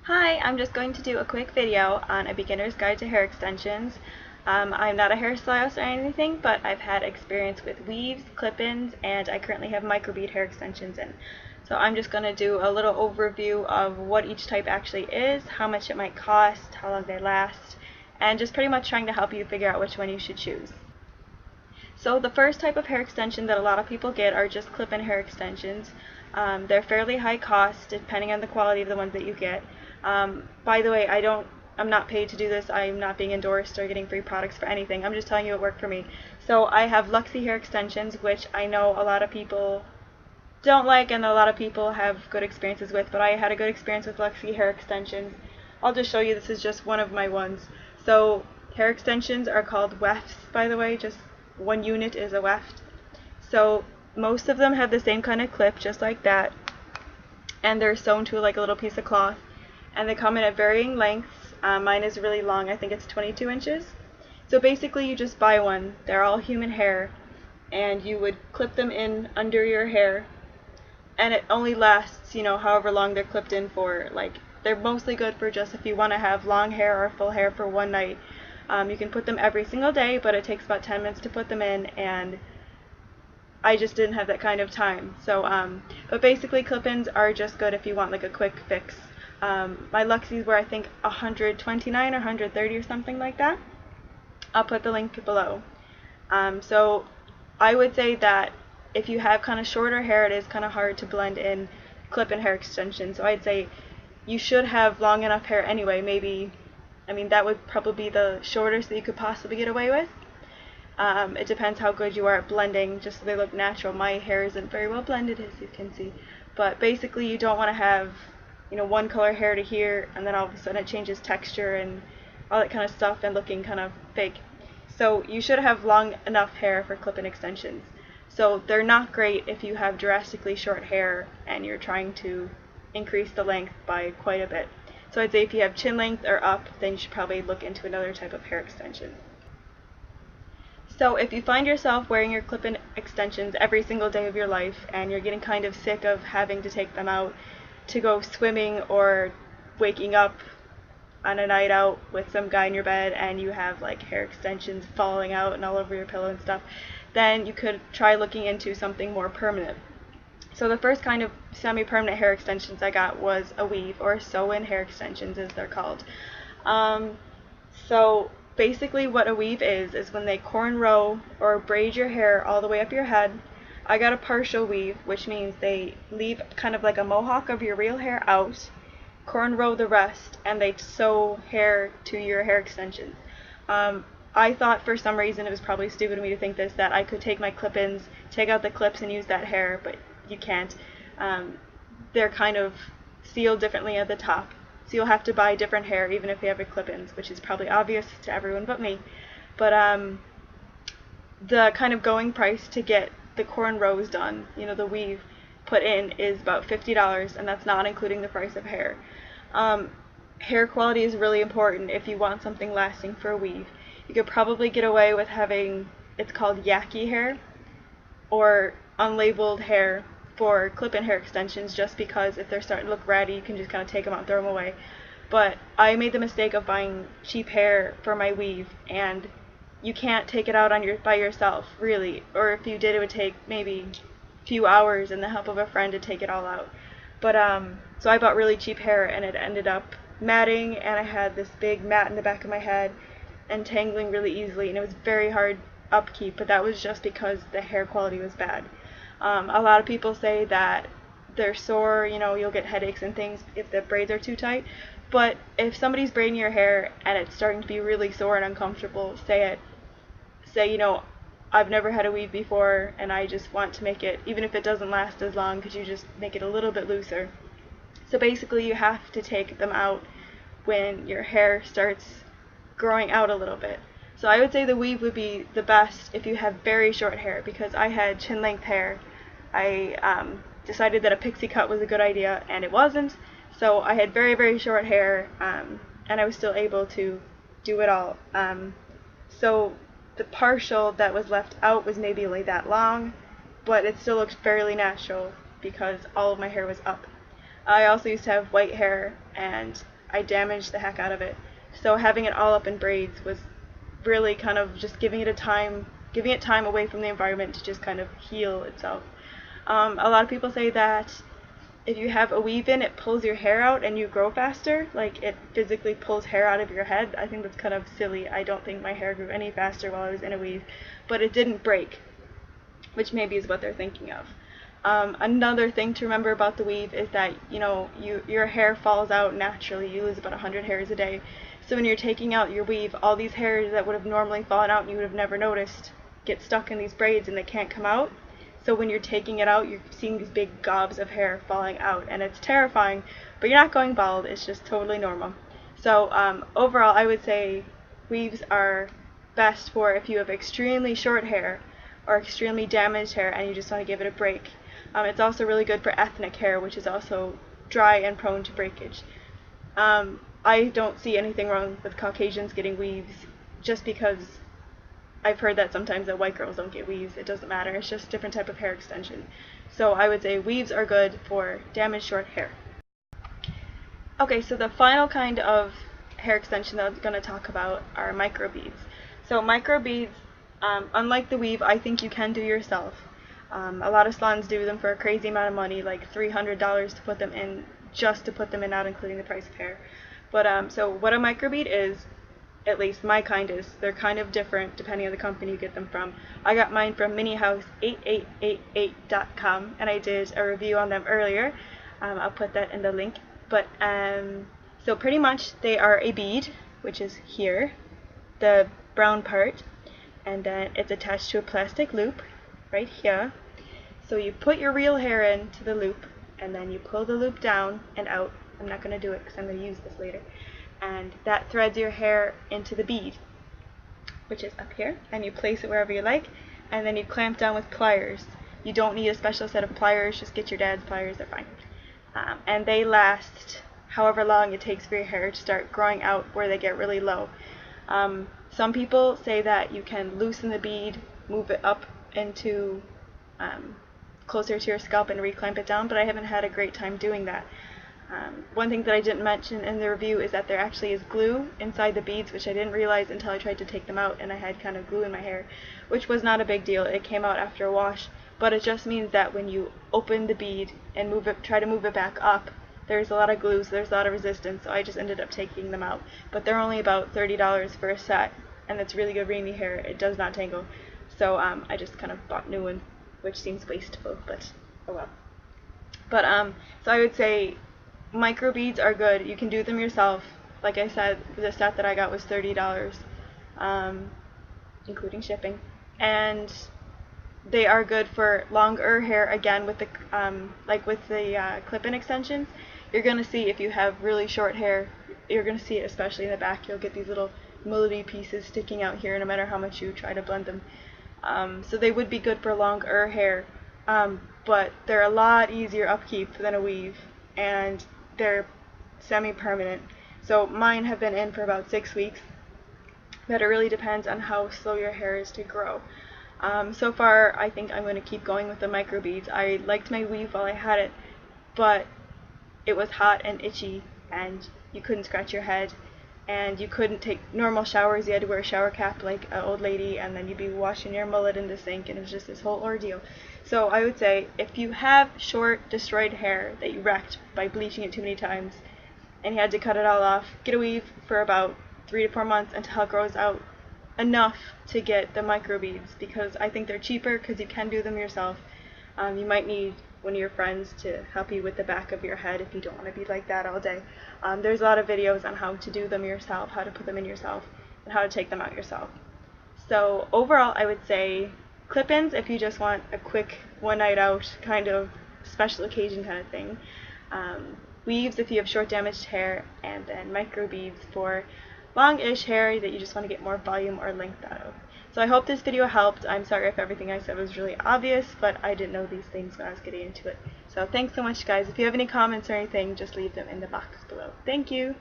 Hi, I'm just going to do a quick video on a beginner's guide to hair extensions. I'm not a hairstylist or anything, but I've had experience with weaves, clip-ins, and I currently have microbead hair extensions in. So I'm just going to do a little overview of what each type actually is, how much it might cost, how long they last, and just pretty much trying to help you figure out which one you should choose. So the first type of hair extension that a lot of people get are just clip-in hair extensions. They're fairly high cost depending on the quality of the ones that you get. By the way, I'm not paid to do this. I'm not being endorsed or getting free products for anything. I'm just telling you what worked for me. So I have Luxie hair extensions, which I know a lot of people don't like and a lot of people have good experiences with, but I had a good experience with Luxie hair extensions. I'll just show you, this is just one of my ones. So hair extensions are called wefts, by the way, just one unit is a weft. So most of them have the same kind of clip, just like that, and they're sewn to like a little piece of cloth, and they come in at varying lengths. Mine is really long, I think it's 22 inches. So basically you just buy one, they're all human hair, and you would clip them in under your hair, and it only lasts, however long they're clipped in for. Like, they're mostly good for just if you want to have long hair or full hair for one night. You can put them every single day, but it takes about 10 minutes to put them in, and I just didn't have that kind of time. So, but basically clip-ins are just good if you want like a quick fix. My Luxies were I think 129 or 130 or something like that. I'll put the link below. So I would say that if you have kind of shorter hair, it is kind of hard to blend in clip-in hair extensions. So I'd say you should have long enough hair anyway. Maybe, that would probably be the shortest that you could possibly get away with. It depends how good you are at blending, just so they look natural. My hair isn't very well blended, as you can see. But basically you don't want to have, one color hair to here, and then all of a sudden it changes texture and all that kind of stuff and looking kind of fake. So you should have long enough hair for clip-in extensions. So they're not great if you have drastically short hair and you're trying to increase the length by quite a bit. So I'd say if you have chin length or up, then you should probably look into another type of hair extension. So if you find yourself wearing your clip-in extensions every single day of your life and you're getting kind of sick of having to take them out to go swimming or waking up on a night out with some guy in your bed and you have like hair extensions falling out and all over your pillow and stuff, then you could try looking into something more permanent. So the first kind of semi-permanent hair extensions I got was a weave, or sew-in hair extensions as they're called. So basically what a weave is when they cornrow or braid your hair all the way up your head. I got a partial weave, which means they leave kind of like a mohawk of your real hair out, cornrow the rest, and they sew hair to your hair extensions. I thought for some reason, it was probably stupid of me to think this, that I could take my clip-ins, take out the clips and use that hair, but you can't. They're kind of sealed differently at the top, so you'll have to buy different hair even if you have a clip-ins, which is probably obvious to everyone but me. But the kind of going price to get the cornrows done, the weave put in, is about $50, and that's not including the price of hair. Hair quality is really important if you want something lasting for a weave. You could probably get away with having, it's called yaki hair, or unlabeled hair for clip-in hair extensions, just because if they're starting to look ratty, you can just kind of take them out and throw them away. But I made the mistake of buying cheap hair for my weave, and you can't take it out by yourself, really. Or if you did, it would take maybe a few hours and the help of a friend to take it all out. But so I bought really cheap hair, and it ended up matting, and I had this big mat in the back of my head and tangling really easily, and it was very hard upkeep, but that was just because the hair quality was bad. A lot of people say that they're sore, you'll get headaches and things if the braids are too tight, but if somebody's braiding your hair and it's starting to be really sore and uncomfortable, say, I've never had a weave before and I just want to make it, even if it doesn't last as long, could you just make it a little bit looser? So basically you have to take them out when your hair starts growing out a little bit. So I would say the weave would be the best if you have very short hair, because I had chin length hair. I decided that a pixie cut was a good idea, and it wasn't. So I had very, very short hair, and I was still able to do it all. So the partial that was left out was maybe only that long, but it still looked fairly natural because all of my hair was up. I also used to have white hair, and I damaged the heck out of it. So having it all up in braids was really kind of just giving it time away from the environment to just kind of heal itself. A lot of people say that if you have a weave in, it pulls your hair out and you grow faster. Like, it physically pulls hair out of your head. I think that's kind of silly. I don't think my hair grew any faster while I was in a weave, but it didn't break, which maybe is what they're thinking of. Another thing to remember about the weave is that, your hair falls out naturally. You lose about 100 hairs a day. So when you're taking out your weave, all these hairs that would have normally fallen out and you would have never noticed get stuck in these braids and they can't come out. So when you're taking it out, you're seeing these big gobs of hair falling out, and it's terrifying, but you're not going bald. It's just totally normal. So overall, I would say weaves are best for if you have extremely short hair or extremely damaged hair and you just want to give it a break. It's also really good for ethnic hair, which is also dry and prone to breakage. I don't see anything wrong with Caucasians getting weaves, just because I've heard that sometimes that white girls don't get weaves. It doesn't matter. It's just a different type of hair extension. So I would say weaves are good for damaged short hair. Okay, so the final kind of hair extension that I'm going to talk about are microbeads. So microbeads, unlike the weave, I think you can do yourself. A lot of salons do them for a crazy amount of money, like $300 to put them in, just to put them in, not including the price of hair. But so what a microbead is, at least my kind is, they're kind of different depending on the company you get them from. I got mine from minihouse8888.com, and I did a review on them earlier. I'll put that in the link. But so pretty much they are a bead, which is here, the brown part, and then it's attached to a plastic loop right here. So you put your real hair into the loop, and then you pull the loop down and out. I'm not going to do it because I'm going to use this later. And that threads your hair into the bead, which is up here, and you place it wherever you like, and then you clamp down with pliers. You don't need a special set of pliers, just get your dad's pliers, they're fine. And they last however long it takes for your hair to start growing out where they get really low. Some people say that you can loosen the bead, move it up into closer to your scalp and reclamp it down, but I haven't had a great time doing that. One thing that I didn't mention in the review is that there actually is glue inside the beads, which I didn't realize until I tried to take them out and I had kind of glue in my hair, which was not a big deal. It came out after a wash, but it just means that when you open the bead and try to move it back up, there's a lot of glue, so there's a lot of resistance, so I just ended up taking them out. But they're only about $30 for a set, and it's really good reamy hair. It does not tangle. So I just kind of bought new ones, which seems wasteful, but oh well. But so I would say microbeads are good. You can do them yourself. Like I said, the set that I got was $30, including shipping, and they are good for longer hair. Again, with the like with the clip-in extensions, you're gonna see if you have really short hair, you're gonna see it, especially in the back. You'll get these little mullety pieces sticking out here, no matter how much you try to blend them. So they would be good for longer hair, but they're a lot easier upkeep than a weave, and they're semi-permanent. So mine have been in for about 6 weeks, but it really depends on how slow your hair is to grow. So far, I think I'm going to keep going with the microbeads. I liked my weave while I had it, but it was hot and itchy, and you couldn't scratch your head, and you couldn't take normal showers. You had to wear a shower cap like an old lady, and then you'd be washing your mullet in the sink, and it was just this whole ordeal. So I would say if you have short, destroyed hair that you wrecked by bleaching it too many times, and you had to cut it all off, get a weave for about 3 to 4 months until it grows out enough to get the microbeads, because I think they're cheaper because you can do them yourself. You might need one of your friends to help you with the back of your head if you don't want to be like that all day. There's a lot of videos on how to do them yourself, how to put them in yourself, and how to take them out yourself. So overall, I would say clip-ins if you just want a quick one night out kind of special occasion kind of thing. Weaves if you have short damaged hair, and then microbeads for long-ish hair that you just want to get more volume or length out of. So I hope this video helped. I'm sorry if everything I said was really obvious, but I didn't know these things when I was getting into it. So thanks so much, guys. If you have any comments or anything, just leave them in the box below. Thank you!